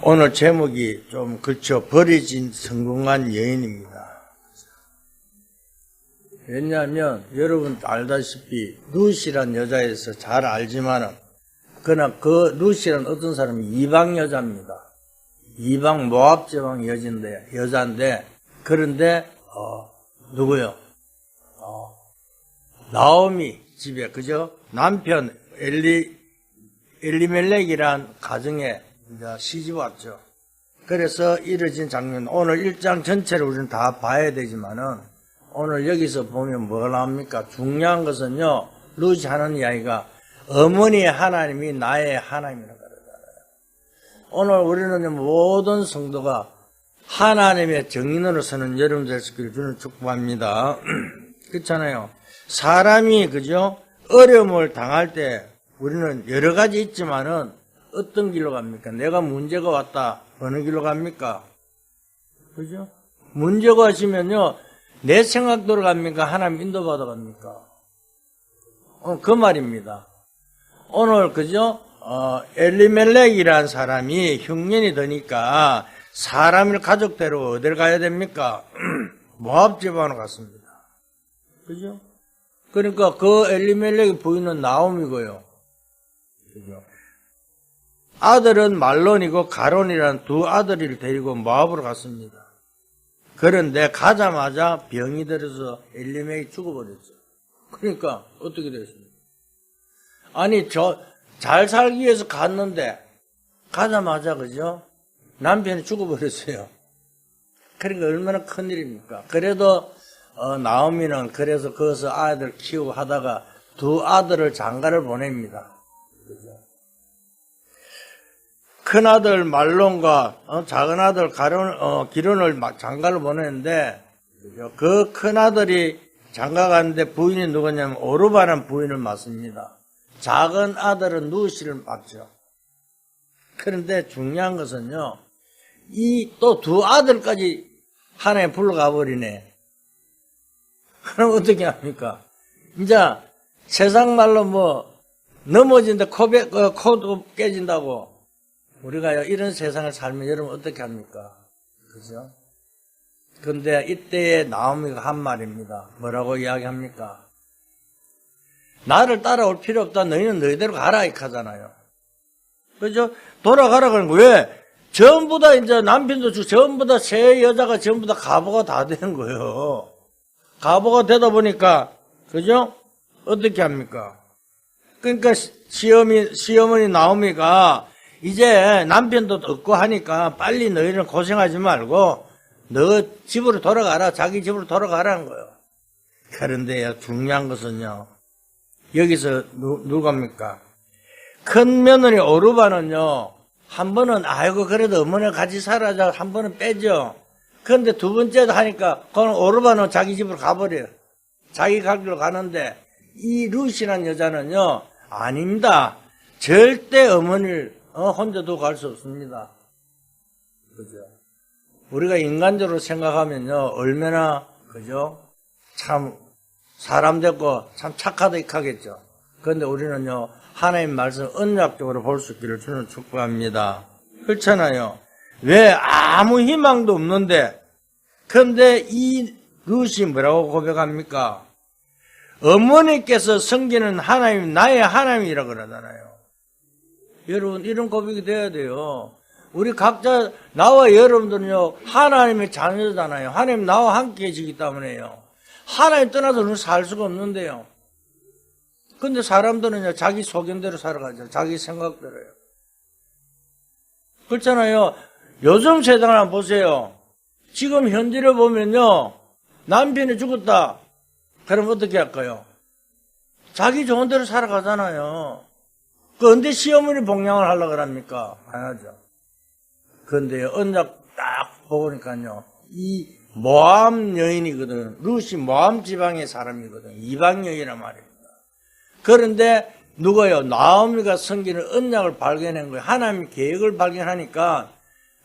오늘 제목이 좀 그렇죠. 버려진 성공한 여인입니다. 왜냐하면 여러분 알다시피 룻이란 여자에서 잘 알지만은 그러나 그 룻이란 어떤 사람이 이방 여자입니다. 이방 모압 지방 여자인데 그런데 누구요? 나오미 집에 그죠? 남편 엘리멜렉이란 가정에 이제 시집 왔죠. 그래서 이뤄진 장면, 오늘 1장 전체를 우리는 다 봐야 되지만은, 오늘 여기서 보면 뭐가 나옵니까? 중요한 것은요, 룻이 하는 이야기가 어머니의 하나님이 나의 하나님이라고 그러잖아요. 오늘 우리는 모든 성도가 하나님의 정인으로 서는 여러분 될 수 있기를 주는 축복합니다. 그렇잖아요. 사람이, 그죠? 어려움을 당할 때 우리는 여러 가지 있지만은 어떤 길로 갑니까? 내가 문제가 왔다. 어느 길로 갑니까? 그죠? 문제가 왔으면요, 내 생각대로 갑니까? 하나님 인도받아 갑니까? 그 말입니다. 오늘, 그죠? 엘리멜렉이라는 사람이 흉년이 드니까 사람을 가족대로 어딜 가야 됩니까? 모압 지방으로 갔습니다. 그죠? 그러니까 그 엘리멜렉의 부인은 나옴이고요. 그죠? 아들은 말론이고 가론이라는 두 아들을 데리고 모압으로 갔습니다. 그런데 가자마자 병이 들어서 엘리멜렉이 죽어버렸죠. 그러니까 어떻게 됐습니까? 아니 잘 살기 위해서 갔는데 가자마자 그죠? 남편이 죽어버렸어요. 그러니까 얼마나 큰일입니까? 그래도 나오미는 그래서 거기서 아이들 키우고 하다가 두 아들을 장가를 보냅니다. 그죠? 큰아들 말론과 작은 아들 기론을 장가를 보냈는데 그 큰아들이 장가 갔는데 부인이 누구냐면 오르바라는 부인을 맞습니다. 작은 아들은 누시를 맞죠. 그런데 중요한 것은요, 이 또 두 아들까지 하나에 불러가 버리네. 그럼 어떻게 합니까? 이제 세상 말로 넘어진다 코도 깨진다고 우리가 이런 세상을 살면 여러분 어떻게 합니까? 그죠? 근데 이때에 나오미가 한 말입니다. 뭐라고 이야기합니까? 나를 따라올 필요 없다. 너희는 너희대로 가라 이렇게 하잖아요. 그죠? 돌아가라 그러는 거. 왜? 전부 다 이제 남편도 전부 다 세 여자가 전부 다 가보가 다 된 거예요. 가보가 되다 보니까, 그죠? 어떻게 합니까? 그러니까 시어머니 나오미가 이제 남편도 없고 하니까 빨리 너희는 고생하지 말고 너 집으로 돌아가라. 자기 집으로 돌아가라는 거예요. 그런데요, 중요한 것은요, 여기서 누굽니까? 큰 며느리 오르바는요, 한 번은 아이고 그래도 어머니가 같이 살아자 한 번은 빼죠. 그런데 두 번째도 하니까 그건 오르바는 자기 집으로 가버려요. 자기 갈 길로 가는데 이 룻이라는 여자는요, 아닙니다. 절대 어머니를 혼자 두고 갈 수 없습니다. 그죠? 우리가 인간적으로 생각하면요, 얼마나, 그죠? 참, 사람 됐고, 참 착하다, 하겠죠. 그런데 우리는요, 하나님 말씀 언약적으로 볼 수 있기를 주는 축복합니다. 그렇잖아요. 왜 아무 희망도 없는데, 그런데 이 룻이 뭐라고 고백합니까? 어머니께서 섬기는 하나님, 나의 하나님이라 그러잖아요. 여러분, 이런 고백이 돼야 돼요. 우리 각자, 나와 여러분들은요, 하나님의 자녀잖아요. 하나님 나와 함께 계시기 때문에요. 하나님 떠나서 우리는 살 수가 없는데요. 근데 사람들은요, 자기 소견대로 살아가죠. 자기 생각대로요. 그렇잖아요. 요즘 세상을 한번 보세요. 지금 현재를 보면요, 남편이 죽었다. 그럼 어떻게 할까요? 자기 좋은 대로 살아가잖아요. 그런데 시어머니 복양을 하려고 합니까? 안 하죠. 그런데 언약 딱 보니까요, 이 모압 여인이거든. 룻이 모압 지방의 사람이거든. 이방 여인이란 말입니다. 그런데 누가요? 나오미가 섬기는 언약을 발견한 거예요. 하나님 계획을 발견하니까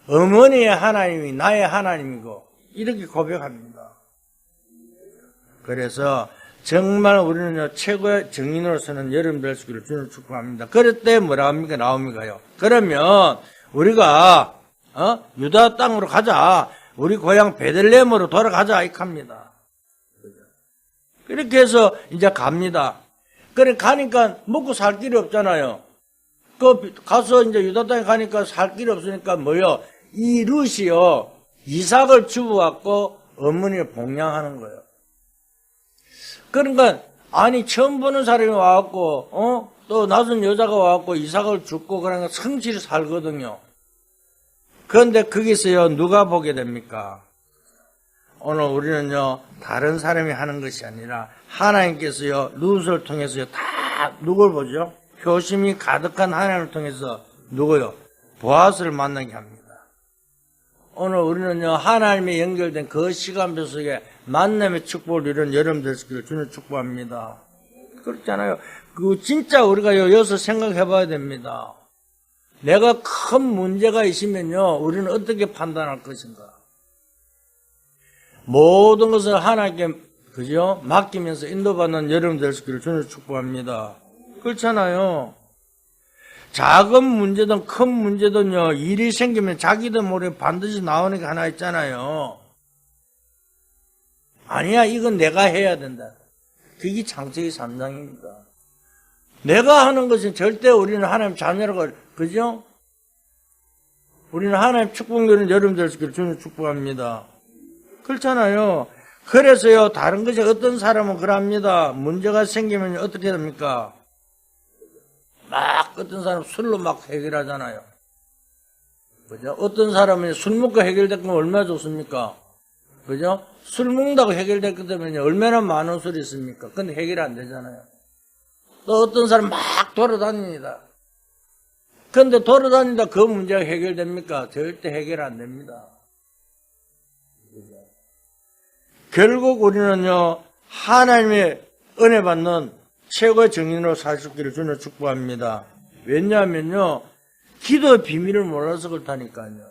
어머니의 하나님이 나의 하나님이고 이렇게 고백합니다. 그래서 정말 우리는 최고의 정인으로서는 여러분 될 수 있기를 주는 축복합니다. 그럴 때 뭐라 합니까? 나오미가요. 그러면 우리가 유다 땅으로 가자. 우리 고향 베들레헴으로 돌아가자. 이렇게 합니다. 그렇게 해서 이제 갑니다. 그래 가니까 먹고 살 길이 없잖아요. 가서 이제 유다 땅에 가니까 살 길이 없으니까 뭐요? 이 룻이요. 이삭을 주워갖고 어머니를 봉양하는 거예요. 그러니까 아니 처음 보는 사람이 와갖고 또 낯선 여자가 와갖고 이삭을 줍고 그러니까 성실히 살거든요. 그런데 거기서요 누가 보게 됩니까? 오늘 우리는요 다른 사람이 하는 것이 아니라 하나님께서요 룻을 통해서요 다 누굴 보죠? 효심이 가득한 하나님을 통해서 누구요? 보아스를 만나게 합니다. 오늘 우리는요 하나님의 연결된 그 시간표 속에 만남의 축복을 이룬 여러분 되시기를 주님 축복합니다. 그렇잖아요. 진짜 우리가요 여기서 생각해 봐야 됩니다. 내가 큰 문제가 있으면요 우리는 어떻게 판단할 것인가? 모든 것을 하나님께 그죠? 맡기면서 인도받는 여러분 되시기를 주님 축복합니다. 그렇잖아요. 작은 문제든 큰 문제든요 일이 생기면 자기도 모르게 반드시 나오는 게 하나 있잖아요. 아니야 이건 내가 해야 된다. 그게 창세기 3장입니다. 내가 하는 것은 절대 우리는 하나님 자녀라고 그죠? 우리는 하나님 축복 누리는 여러분들 주님 축복합니다. 그렇잖아요. 그래서요 다른 것이 어떤 사람은 그럽니다. 문제가 생기면 어떻게 됩니까? 막 어떤 사람은 술로 막 해결하잖아요. 그죠? 어떤 사람은 술 먹고 해결됐건 얼마나 좋습니까? 그죠? 술 먹는다고 해결됐기 때문에 얼마나 많은 술이 있습니까? 근데 해결 안 되잖아요. 또 어떤 사람 막 돌아다닙니다. 근데 돌아다니다 그 문제가 해결됩니까? 절대 해결 안 됩니다. 그죠? 결국 우리는요, 하나님의 은혜 받는 최고의 증인으로 살 수 있기를 주님 축복합니다. 왜냐하면요, 기도의 비밀을 몰라서 그렇다니까요.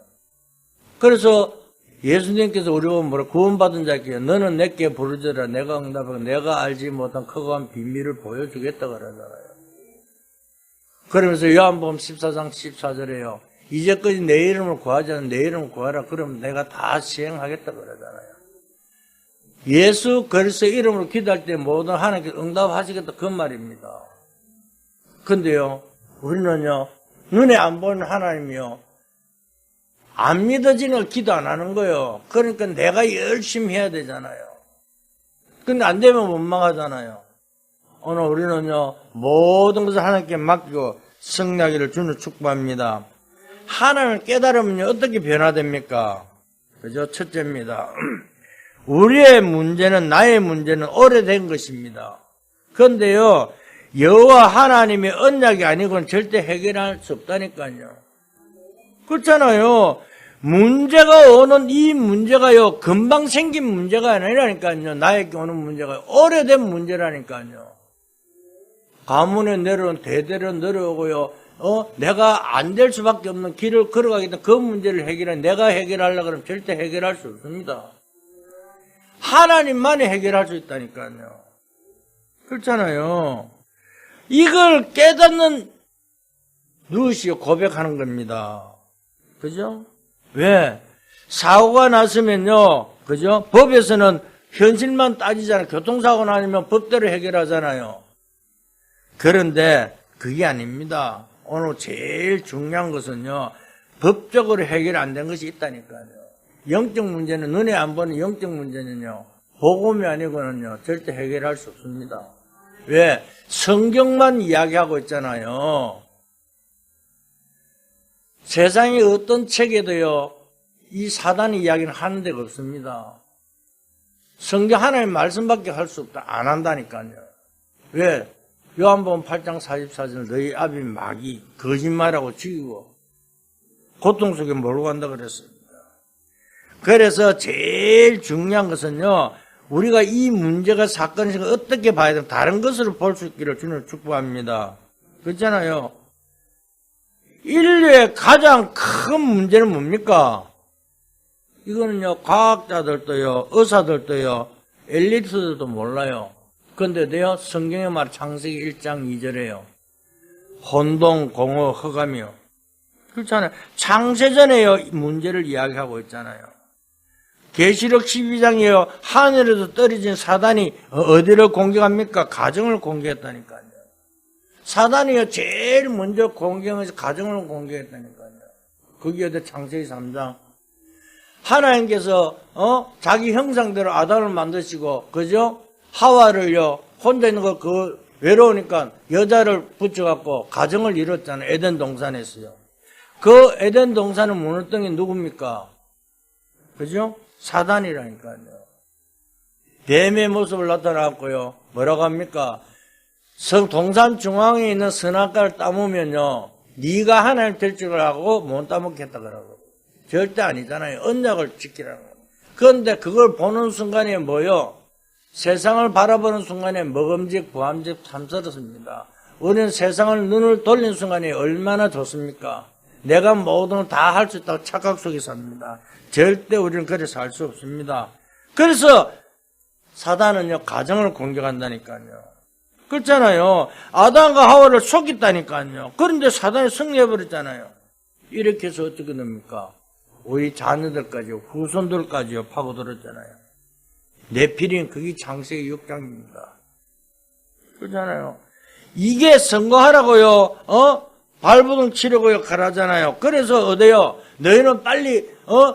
그래서 예수님께서 우리가 뭐라 구원받은 자에게 너는 내게 부르짖으라 내가 응답하고 내가 알지 못한 크고한 비밀을 보여주겠다 그러잖아요. 그러면서 요한복음 14장 14절에요. 이제까지 내 이름을 구하지 않은 내 이름을 구하라. 그러면 내가 다 시행하겠다 그러잖아요. 예수 그리스도 이름으로 기도할 때 모든 하나님께 응답하시겠다 그 말입니다. 근데요 우리는요 눈에 안 보이는 하나님이요 안 믿어지는 기도 안 하는 거예요. 그러니까 내가 열심히 해야 되잖아요. 근데 안 되면 원망하잖아요. 오늘 우리는요 모든 것을 하나님께 맡기고 승리하기를 주님 축복합니다. 하나님을 깨달으면요 어떻게 변화됩니까? 그죠? 첫째입니다. 우리의 문제는 나의 문제는 오래된 것입니다. 그런데요 여호와 하나님의 언약이 아니고는 절대 해결할 수 없다니까요. 그렇잖아요. 문제가 오는 이 문제가요 금방 생긴 문제가 아니라니까요. 나에게 오는 문제가 오래된 문제라니까요. 가문에 내려온 대대로 내려오고요. 내가 안 될 수밖에 없는 길을 걸어가기 때문에 그 문제를 내가 해결하려고 하면 절대 해결할 수 없습니다. 하나님만이 해결할 수 있다니까요. 그렇잖아요. 이걸 깨닫는 룻이 고백하는 겁니다. 그죠? 왜? 사고가 났으면요, 그죠? 법에서는 현실만 따지잖아요. 교통사고 나면 법대로 해결하잖아요. 그런데 그게 아닙니다. 오늘 제일 중요한 것은요, 법적으로 해결 안 된 것이 있다니까요. 영적 문제는 눈에 안 보는 영적 문제는요 복음이 아니고는요 절대 해결할 수 없습니다. 왜? 성경만 이야기하고 있잖아요. 세상의 어떤 책에도요 이 사단의 이야기는 하는 데가 없습니다. 성경 하나님 말씀밖에 할 수 없다 안 한다니까요. 왜? 요한복음 8장 44절 너희 아비 마귀 거짓말하고 죽이고 고통 속에 몰고 간다 그랬어요. 그래서 제일 중요한 것은요 우리가 이 문제가 사건이 어떻게 봐야 되면 다른 것으로 볼 수 있기를 주님 축복합니다. 그렇잖아요. 인류의 가장 큰 문제는 뭡니까? 이거는요 과학자들도요 의사들도요 엘리트들도 몰라요. 그런데도요 성경에 말 창세기 1장 2절에요 혼동 공허 흑암이요. 그렇잖아요. 창세전에요 문제를 이야기하고 있잖아요. 계시록 12장이요 하늘에서 떨어진 사단이 어디를 공격합니까? 가정을 공격했다니까요. 사단이요 제일 먼저 공격해서 가정을 공격했다니까요. 그게 어디 창세기 3장. 하나님께서 자기 형상대로 아담을 만드시고 그죠? 하와를요 혼자 있는 거 그 외로우니까 여자를 붙여갖고 가정을 이뤘잖아요. 에덴 동산에서요. 그 에덴 동산을 무너뜨린 게 누굽니까? 그죠? 사단이라니까요. 뱀의 모습을 나타나고요. 뭐라고 합니까? 동산 중앙에 있는 선악과를 따먹으면요. 네가 하나님 될 줄 알고 못 따먹겠다 그러고. 절대 아니잖아요. 언약을 지키라는 거예요. 그런데 그걸 보는 순간에 뭐요? 세상을 바라보는 순간에 먹음직, 부함직, 탐스럽습니다. 우리는 세상을 눈을 돌린 순간에 얼마나 좋습니까? 내가 모든 걸 다 할 수 있다고 착각 속에 삽니다. 절대 우리는 그래서 살 수 없습니다. 그래서 사단은요, 가정을 공격한다니까요. 그렇잖아요. 아담과 하와를 속였다니까요. 그런데 사단이 승리해버렸잖아요. 이렇게 해서 어떻게 됩니까? 우리 자녀들까지요, 후손들까지요, 파고들었잖아요. 네피림, 그게 창세기 6장입니다. 그렇잖아요. 이게 선거하라고요, 발부둥 치려고요, 가라잖아요. 그래서 어때요? 너희는 빨리,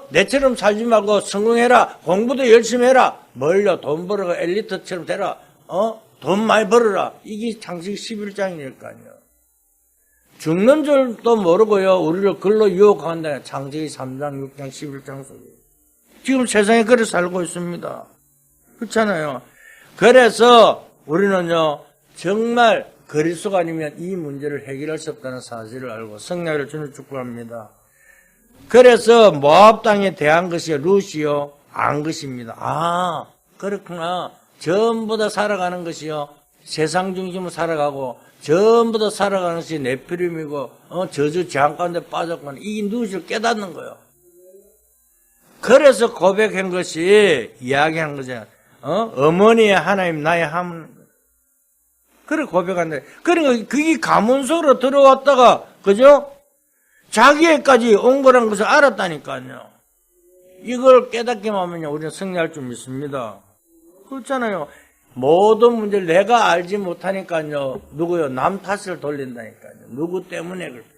내처럼 살지 말고 성공해라. 공부도 열심히 해라. 뭘요? 돈 벌어가 엘리트처럼 되라. 돈 많이 벌어라. 이게 창세기 11장이니까요. 죽는 줄도 모르고요. 우리를 글로 유혹한다. 창세기 3장, 6장, 11장 속에. 지금 세상에 그래 살고 있습니다. 그렇잖아요. 그래서 우리는요. 정말 그리스도가 아니면 이 문제를 해결할 수 없다는 사실을 알고 성령을 주는 축복합니다. 그래서 모압 땅에 대한 것이 룻이요. 안 것입니다. 아, 그렇구나. 전부 다 살아가는 것이요. 세상 중심으로 살아가고 전부 다 살아가는 것이 네피림이고 저주 재앙 가운데 빠졌거나 이게 누구를 깨닫는 거예요. 그래서 고백한 것이 이야기한 거죠. 어머니의 하나님 나의 하나님. 그래 고백한다. 그러니까 그게 가문속으로 들어왔다가 그죠? 자기애까지 온 거란 것을 알았다니까요. 이걸 깨닫기만 하면요 우리는 승리할 줄 믿습니다. 그렇잖아요. 모든 문제를 내가 알지 못하니까요. 누구요? 남 탓을 돌린다니까요. 누구 때문에 그렇게.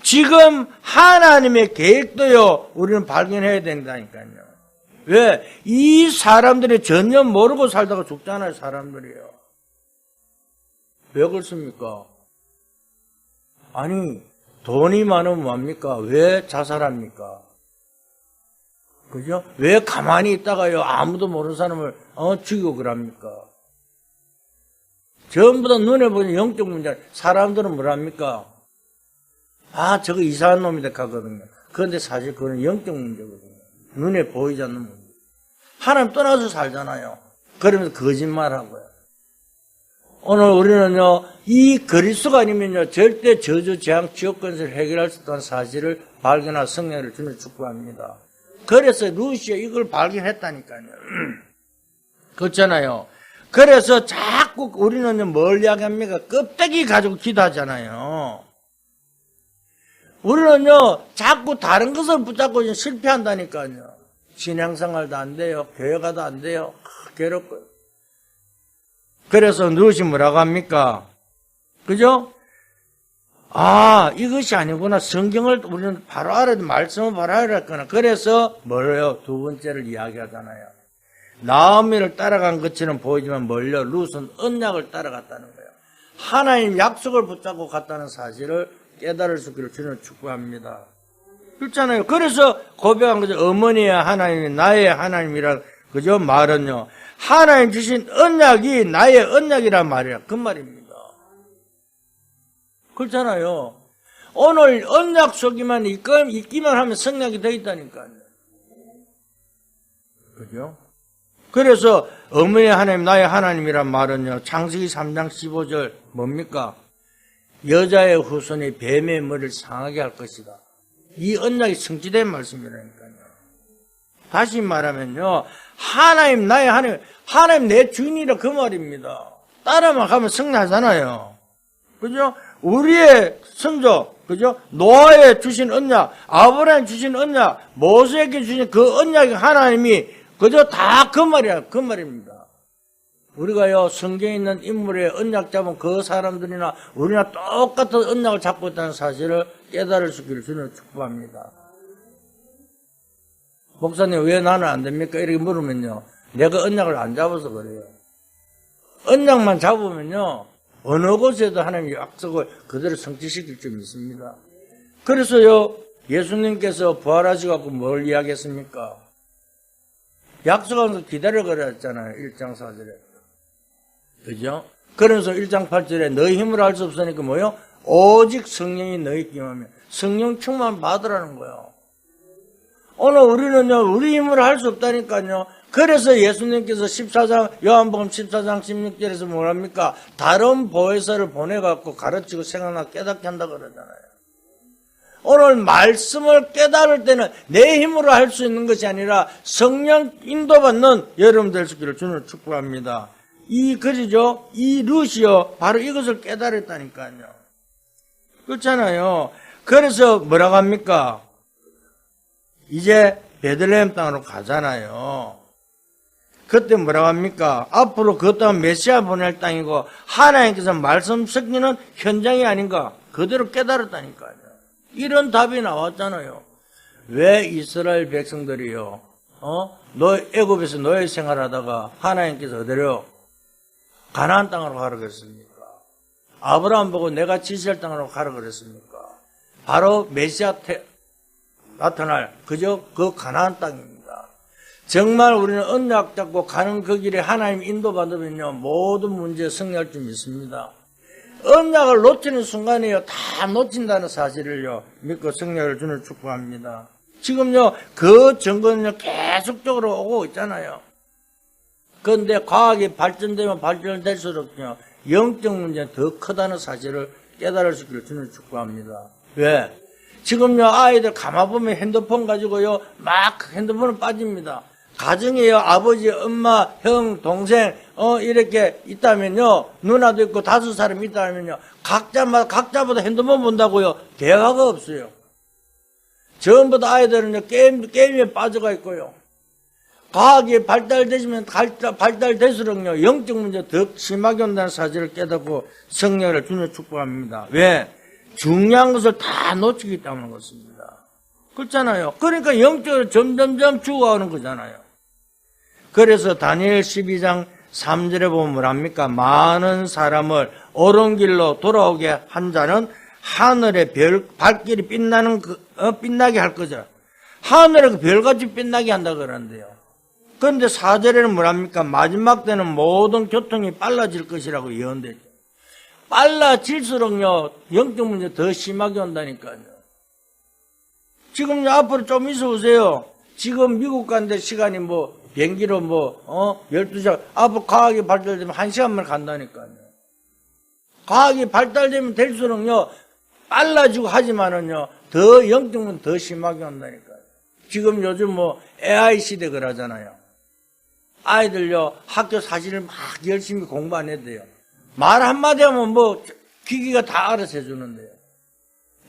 지금 하나님의 계획도요. 우리는 발견해야 된다니까요. 왜? 이 사람들이 전혀 모르고 살다가 죽잖아요. 사람들이요. 왜 그렇습니까? 아니 돈이 많으면 뭡니까? 왜 자살합니까? 그죠? 왜 가만히 있다가요 아무도 모르는 사람을 죽이고 그럽니까? 전부 다 눈에 보이는 영적 문제. 사람들은 뭐랍니까? 아 저거 이상한 놈이다 하거든요. 그런데 사실 그건 영적 문제거든요. 눈에 보이지 않는 문제. 하나님 떠나서 살잖아요. 그러면서 거짓말하고요. 오늘 우리는요 이 그리스도가 아니면요 절대 저주 재앙 지옥 권세를 해결할 수 없다는 사실을 발견할 성령을 주는 축복합니다. 그래서 루시아 이걸 발견했다니까요. 그렇잖아요. 그래서 자꾸 우리는 뭘 이야기합니까? 껍데기 가지고 기도하잖아요. 우리는요 자꾸 다른 것을 붙잡고 실패한다니까요. 신앙생활도 안 돼요. 교회가도 안 돼요. 괴롭고요. 그래서 누구시 뭐라고 합니까? 그죠? 아, 이것이 아니구나. 성경을 우리는 바로 알아야 돼. 말씀을 바로 알아야 했구나. 그래서 뭐래요? 두 번째를 이야기하잖아요. 나오미를 따라간 것처럼 보이지만 멀려 룻은 언약을 따라갔다는 거예요. 하나님 약속을 붙잡고 갔다는 사실을 깨달을 수 있기를 주는 축복합니다. 그렇잖아요. 그래서 고백한 거죠. 어머니의 하나님이 나의 하나님이라 그죠? 말은요. 하나님 주신 언약이 나의 언약이란 말이야. 그 말입니다. 그렇잖아요. 오늘 언약 속에만 있기만 하면 성약이 되어 있다니까요. 그죠? 그래서 어머니의 하나님 나의 하나님이란 말은요. 창세기 3장 15절 뭡니까? 여자의 후손이 뱀의 머리를 상하게 할 것이다. 이 언약이 성취된 말씀이라니까요. 다시 말하면요. 하나님 나의 하나님 내 주인이라 그 말입니다. 따라만 가면 승리하잖아요. 그죠? 우리의 선조, 그죠? 노아에 주신 언약, 아브라함 주신 언약, 모세에게 주신 그 언약이 하나님이 그저 다 그 말이야. 그 말입니다. 우리가요, 성경에 있는 인물의 언약 잡은 그 사람들이나 우리나 똑같은 언약을 잡고 있다는 사실을 깨달을 수 있기를 주님을 축복합니다. 목사님, 왜 나는 안 됩니까? 이렇게 물으면요, 내가 언약을 안 잡아서 그래요. 언약만 잡으면요, 어느 곳에도 하나님의 약속을 그대로 성취시킬 줄 믿습니다. 그래서요, 예수님께서 부활하시고 뭘 이야기했습니까? 약속하면서 기다려 그랬잖아요. 1장 4절에. 그죠? 그래서 1장 8절에 너희 힘으로 할 수 없으니까 뭐요? 오직 성령이 너희 기임하면 성령 충만 받으라는 거예요. 오늘 우리는요, 우리 힘으로 할 수 없다니까요. 그래서 예수님께서 14장, 요한복음 14장 16절에서 뭐랍니까? 다른 보혜사를 보내갖고 가르치고 생각나 깨닫게 한다 그러잖아요. 오늘 말씀을 깨달을 때는 내 힘으로 할 수 있는 것이 아니라 성령 인도받는 여러분 될 수 있기를 주님을 축복합니다. 이 글이죠. 이 룻이요. 바로 이것을 깨달았다니까요. 그렇잖아요. 그래서 뭐라고 합니까? 이제 베들레헴 땅으로 가잖아요. 그때 뭐라고 합니까? 앞으로 그 땅은 메시아 보낼 땅이고 하나님께서 말씀 섞이는 현장이 아닌가? 그대로 깨달았다니까요. 이런 답이 나왔잖아요. 왜 이스라엘 백성들이요, 애굽에서 노예 생활하다가 하나님께서 어디로 가나안 땅으로 가라 그랬습니까? 아브라함 보고 내가 지시할 땅으로 가라 그랬습니까? 바로 메시아 나타날 그저 그 가나안 땅입니다. 정말 우리는 언약 잡고 가는 그 길에 하나님 인도받으면요, 모든 문제에 승리할 줄 믿습니다. 언약을 놓치는 순간에요, 다 놓친다는 사실을요, 믿고 승리를 주는 축복합니다. 지금요, 그 증거는요, 계속적으로 오고 있잖아요. 그런데 과학이 발전되면 발전될수록요, 영적 문제는 더 크다는 사실을 깨달을 수 있기를 주는 축복합니다. 왜? 지금요, 아이들 가만보면 핸드폰 가지고요, 막 핸드폰을 빠집니다. 가정에요, 아버지, 엄마, 형, 동생, 이렇게 있다면요, 누나도 있고 5사람 있다면요, 각자보다 핸드폰 본다고요, 대화가 없어요. 전부 다 아이들은요, 게임에 빠져가 있고요. 과학이 발달될수록요, 영적 문제 더 심하게 온다는 사실을 깨닫고 성령을 주님 축복합니다. 왜? 중요한 것을 다 놓치기 때문에 그렇습니다. 그렇잖아요. 그러니까 영적으로 점점점 죽어가는 거잖아요. 그래서 다니엘 12장 3절에 보면 뭐랍니까? 많은 사람을 옳은 길로 돌아오게 한 자는 하늘의 별, 발길이 빛나게 할 거죠. 하늘에 그 별같이 빛나게 한다 그러는데요. 그런데 4절에는 뭐랍니까? 마지막 때는 모든 교통이 빨라질 것이라고 예언되죠. 빨라질수록요, 영적 문제 더 심하게 온다니까요. 지금 앞으로 좀 있어 보세요. 지금 미국 가는데 시간이 비행기로 12시간, 앞으로 과학이 발달되면 1시간만 간다니까요. 과학이 발달되면 될수록요, 빨라지고 하지만은요, 더 영적 문제 더 심하게 온다니까요. 지금 요즘 AI 시대 그러잖아요. 아이들요, 학교 사실을 막 열심히 공부 안 해도 돼요. 말 한마디 하면 기기가 다 알아서 해주는데요.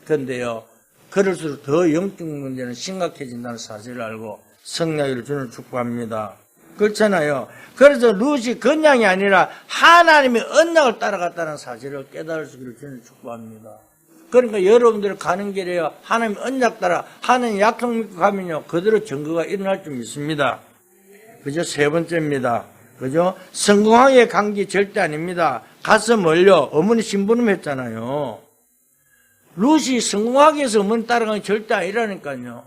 그런데요, 그럴수록 더 영적 문제는 심각해진다는 사실을 알고 성령을 주는 축복합니다. 그렇잖아요. 그래서 룻이 그냥이 아니라 하나님의 언약을 따라갔다는 사실을 깨달을 수 있기를 주는 축복합니다. 그러니까 여러분들 가는 길에요, 하나님의 언약 따라 하나님 약속 믿고 가면요, 그대로 증거가 일어날 줄 믿습니다. 그죠? 세 번째입니다. 그죠? 성공하게 간 게 절대 아닙니다. 가서 뭘요? 어머니 심부름 했잖아요. 룻이 성공하기 위해서 어머니 따라간 게 절대 아니라니까요.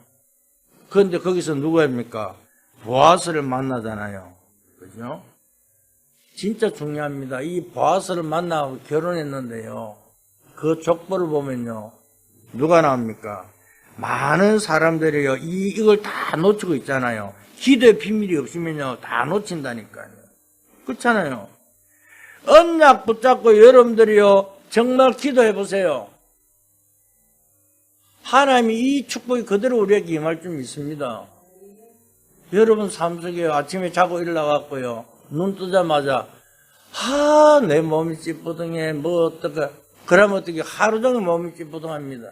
그런데 거기서 누구입니까? 보아스를 만나잖아요. 그죠? 진짜 중요합니다. 이 보아스를 만나고 결혼했는데요, 그 족보를 보면요, 누가 나옵니까? 많은 사람들이요, 이걸 다 놓치고 있잖아요. 기도의 비밀이 없으면요, 다 놓친다니까요. 그렇잖아요. 언약 붙잡고 여러분들이요, 정말 기도해 보세요. 하나님이 이 축복이 그대로 우리에게 임할 줄 믿습니다. 여러분 삶 속에 아침에 자고 일어나갖고요, 눈 뜨자마자 내 몸이 찌뿌둥해, 어떡해. 그러면 어떻게 하루 종일 몸이 찌뿌둥합니다.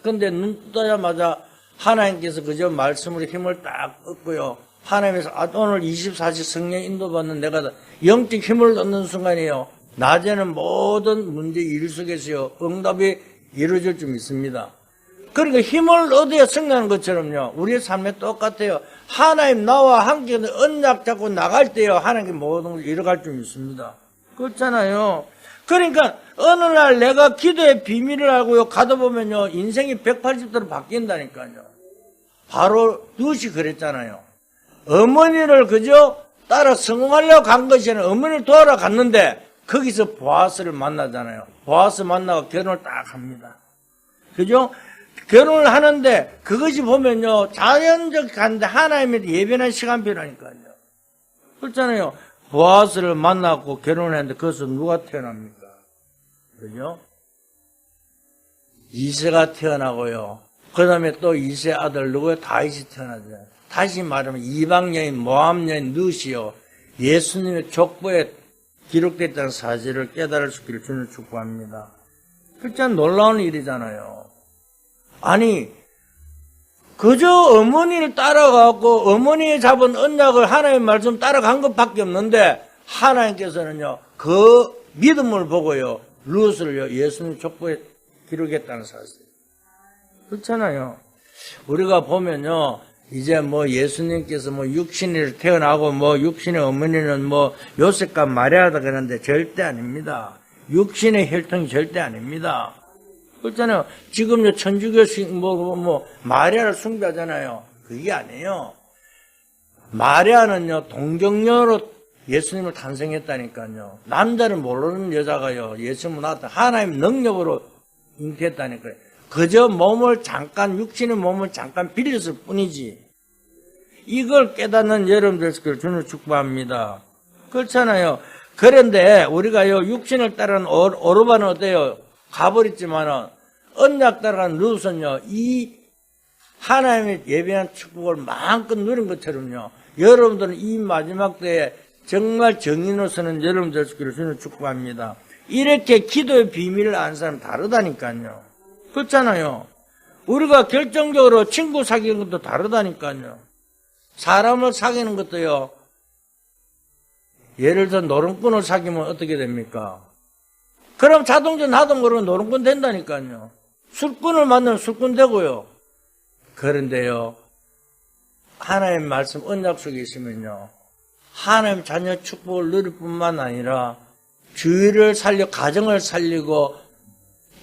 근데 눈 뜨자마자 하나님께서 그저 말씀으로 힘을 딱 얻고요. 하나님께서 오늘 24시 성령 인도받는 내가 영적 힘을 얻는 순간이에요. 낮에는 모든 문제 일 속에서요. 응답이 이루어질 줄 믿습니다. 그러니까 힘을 얻어야 승리하는 것처럼요. 우리의 삶에 똑같아요. 하나님 나와 함께 언약 잡고 나갈 때요. 하나님께 모든 걸 이뤄갈 줄 믿습니다. 그렇잖아요. 그러니까 어느 날 내가 기도의 비밀을 알고요. 가다 보면요. 인생이 180도로 바뀐다니까요. 바로 룻이 그랬잖아요. 어머니를 그저 따라 성공하려고 간 것이 아니라 어머니를 도와러 갔는데 거기서 보아스를 만나잖아요. 보아스 만나고 결혼을 딱 합니다. 그죠? 결혼을 하는데 그것이 보면요. 자연적 간데 하나님의 예배는 시간표라니까요. 그렇잖아요. 보아스를 만나고 결혼을 했는데 거기서 누가 태어납니까? 그죠? 이세가 태어나고요. 그 다음에 또 이세 아들 누구요? 다윗이 태어나죠. 다시 말하면 이방 여인, 모압 여인 룻이요. 예수님의 족보에 기록됐다는 사실을 깨달을 수 있기를 주님을 축복합니다. 그렇잖아요. 놀라운 일이잖아요. 아니 그저 어머니를 따라가고 어머니의 잡은 언약을 하나님의 말씀 따라간 것밖에 없는데 하나님께서는요. 그 믿음을 보고요. 룻을요. 예수님 족보에 기록했다는 사실. 그렇잖아요. 우리가 보면요. 이제 뭐 예수님께서 뭐 육신이 태어나고 뭐 육신의 어머니는 뭐 요셉과 마리아다 그러는데 절대 아닙니다. 육신의 혈통이 절대 아닙니다. 그렇잖아요. 지금요 천주교식 뭐 마리아를 숭배하잖아요. 그게 아니에요. 마리아는요 동정녀로 예수님을 탄생했다니까요. 남자를 모르는 여자가요 예수님을 낳았다. 하나님 능력으로 잉태했다니까요. 그저 몸을 잠깐 육신의 몸을 잠깐 빌렸을 뿐이지. 이걸 깨닫는 여러분들 주님을 축복합니다. 그렇잖아요. 그런데 우리가요 육신을 따르는 오르반은 어때요? 가버렸지만은 언약 따라간 룻은요 이 하나님의 예배한 축복을 마음껏 누린 것처럼요 여러분들은 이 마지막 때에 정말 정인으로서는 여러분들 주님을 축복합니다. 이렇게 기도의 비밀을 아는 사람 다르다니까요. 그렇잖아요. 우리가 결정적으로 친구 사귀는 것도 다르다니까요. 사람을 사귀는 것도요 예를 들어 노름꾼을 사귀면 어떻게 됩니까? 그럼 자동차 나도 모르면 노름꾼 된다니까요. 술꾼을 만나면 술꾼 되고요. 그런데요, 하나님의 말씀 언약 속에 있으면요, 하나님 자녀 축복을 누릴 뿐만 아니라 주위를 살려, 가정을 살리고,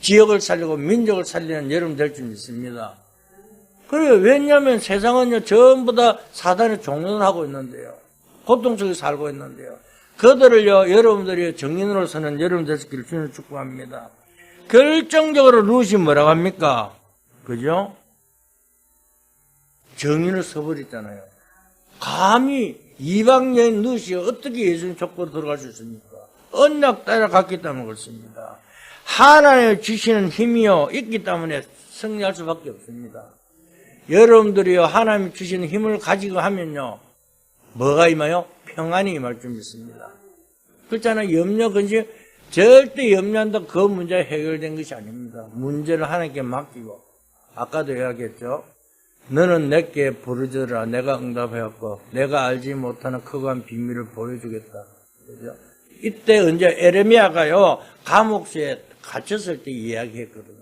지역을 살리고, 민족을 살리는 여러분 될 줄 믿습니다. 그래요. 왜냐하면 세상은요, 전부 다 사단의 종노를 하고 있는데요. 고통 속에 살고 있는데요. 그들을요, 여러분들이 정인으로서는 여러분 되시기를 주님을 축복합니다. 결정적으로 룻이 뭐라고 합니까? 그죠? 정인을 써버렸잖아요. 감히 이방 여인 룻이 어떻게 예수님 족보로 들어갈 수 있습니까? 언약 따라갔기 때문에 그렇습니다. 하나님의 주시는 힘이요, 있기 때문에 승리할 수밖에 없습니다. 여러분들이요, 하나님이 주시는 힘을 가지고 하면요, 뭐가 임하요? 평안이 임할 줄 믿습니다. 그렇잖아요. 염려, 근심, 절대 염려한다고 그 문제가 해결된 것이 아닙니다. 문제를 하나님께 맡기고, 아까도 이야기했죠. 너는 내게 부르짖으라. 내가 응답하였고, 내가 알지 못하는 크고한 비밀을 보여주겠다. 그죠? 이때 언제 에레미야가요, 감옥수에 갇혔을 때 이야기했거든요.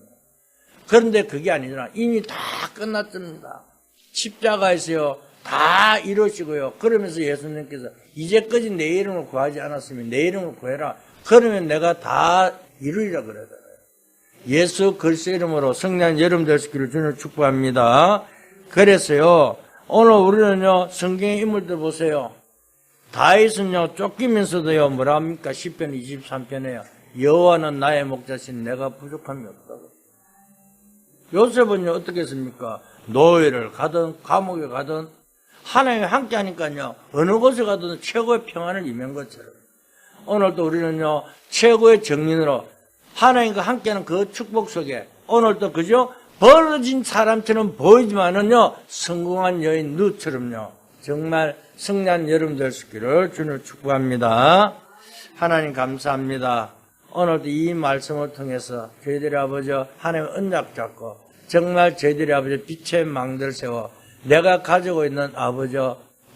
그런데 그게 아니잖아. 이미 다 끝났습니다. 십자가에서요, 다 이루시고요. 그러면서 예수님께서 이제까지 내 이름을 구하지 않았으면 내 이름을 구해라. 그러면 내가 다 이루리라 그러잖아요. 예수 그리스도 이름으로 성령 여러분 되시기를 주님을 축복합니다. 그래서요, 오늘 우리는요, 성경의 인물들 보세요. 다윗은요, 쫓기면서도요, 뭐라 합니까? 10편 23편에요. 여호와는 나의 목자신 내가 부족함이 없다고. 요셉은요, 어떻게 했습니까? 노예를 가든, 감옥에 가든, 하나님이 함께 하니까요, 어느 곳에 가든 최고의 평안을 임한 것처럼. 오늘도 우리는요, 최고의 정인으로 하나님과 함께하는 그 축복 속에 오늘도 그저 벌어진 사람처럼 보이지만은요, 성공한 여인 룻처럼요, 정말 승리한 여러분 될 수 있기를 주님을 축복합니다. 하나님 감사합니다. 오늘도 이 말씀을 통해서 저희들이 아버지 하나님 언약 잡고 정말 저희들이 아버지 빛의 망대를 세워 내가 가지고 있는 아버지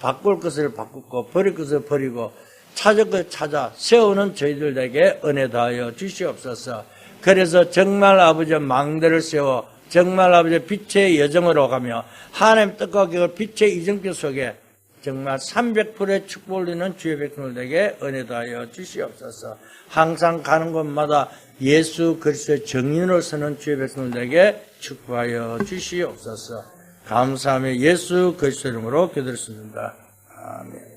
바꿀 것을 바꾸고 버릴 것을 버리고 찾을 것을 찾아 세우는 저희들에게 은혜 다하여 주시옵소서. 그래서 정말 아버지 망대를 세워 정말 아버지 빛의 여정으로 가며 하나님 뜻과 계획 빛의 이정표 속에 정말 300%의 축복을 누리는 주의 백성들에게 은혜 다하여 주시옵소서. 항상 가는 곳마다 예수 그리스도의 정인으로 서는 주의 백성들에게 축복하여 주시옵소서. 감사하며 예수 그리스도 이름으로 기도했습니다. 아멘.